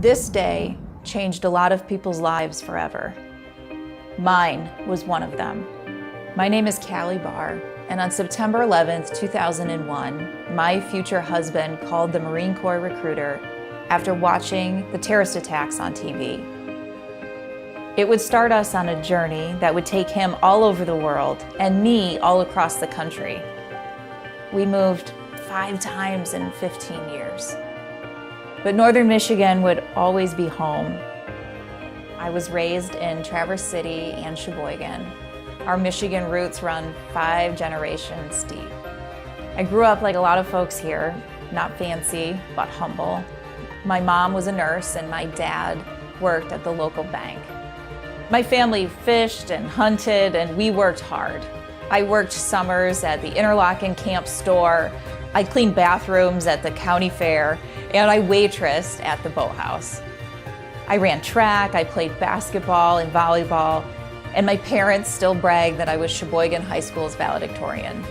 This day changed a lot of people's lives forever. Mine was one of them. My name is Callie Barr, and on September 11th, 2001, my future husband called the Marine Corps recruiter after watching the terrorist attacks on TV. It would start us on a journey that would take him all over the world and me all across the country. We moved 5 times in 15 years. But Northern Michigan would always be home. I was raised in Traverse City and Sheboygan. Our Michigan roots run 5 generations deep. I grew up like a lot of folks here, not fancy, but humble. My mom was a nurse and my dad worked at the local bank. My family fished and hunted and we worked hard. I worked summers at the Interlochen Camp store. I cleaned bathrooms at the county fair, and I waitressed at the boathouse. I ran track, I played basketball and volleyball, and my parents still brag that I was Sheboygan High School's valedictorian.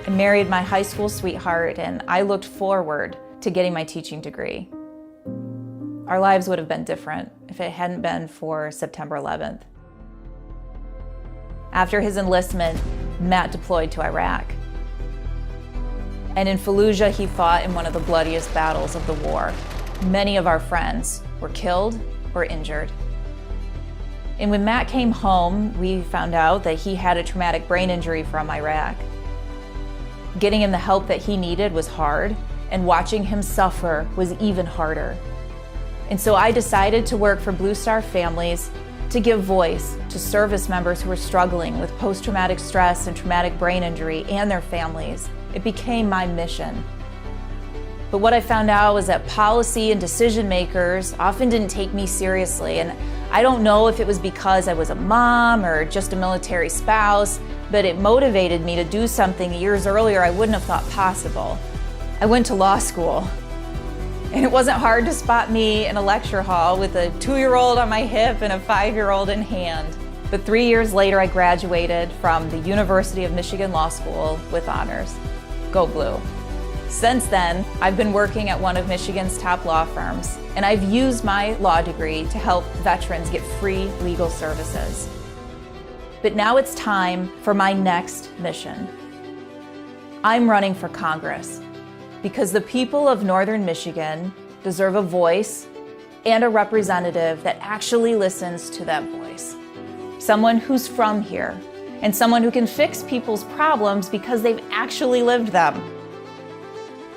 I married my high school sweetheart, and I looked forward to getting my teaching degree. Our lives would have been different if it hadn't been for September 11th. After his enlistment, Matt deployed to Iraq. And in Fallujah, he fought in one of the bloodiest battles of the war. Many of our friends were killed or injured. And when Matt came home, we found out that he had a traumatic brain injury from Iraq. Getting him the help that he needed was hard, and watching him suffer was even harder. And so I decided to work for Blue Star Families to give voice to service members who were struggling with post-traumatic stress and traumatic brain injury and their families. It became my mission. But what I found out was that policy and decision makers often didn't take me seriously. And I don't know if it was because I was a mom or just a military spouse, but it motivated me to do something years earlier I wouldn't have thought possible. I went to law school. And it wasn't hard to spot me in a lecture hall with a 2-year-old on my hip and a 5-year-old in hand. But 3 years later, I graduated from the University of Michigan Law School with honors. Go Blue. Since then, I've been working at one of Michigan's top law firms, and I've used my law degree to help veterans get free legal services. But now it's time for my next mission. I'm running for Congress because the people of Northern Michigan deserve a voice and a representative that actually listens to that voice. Someone who's from here, and someone who can fix people's problems because they've actually lived them.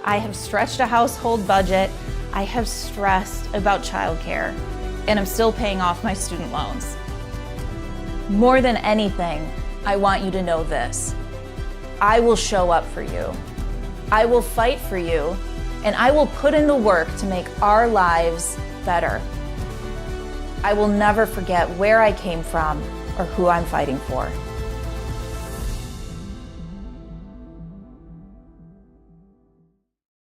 I have stretched a household budget, I have stressed about childcare, and I'm still paying off my student loans. More than anything, I want you to know this. I will show up for you. I will fight for you, and I will put in the work to make our lives better. I will never forget where I came from or who I'm fighting for.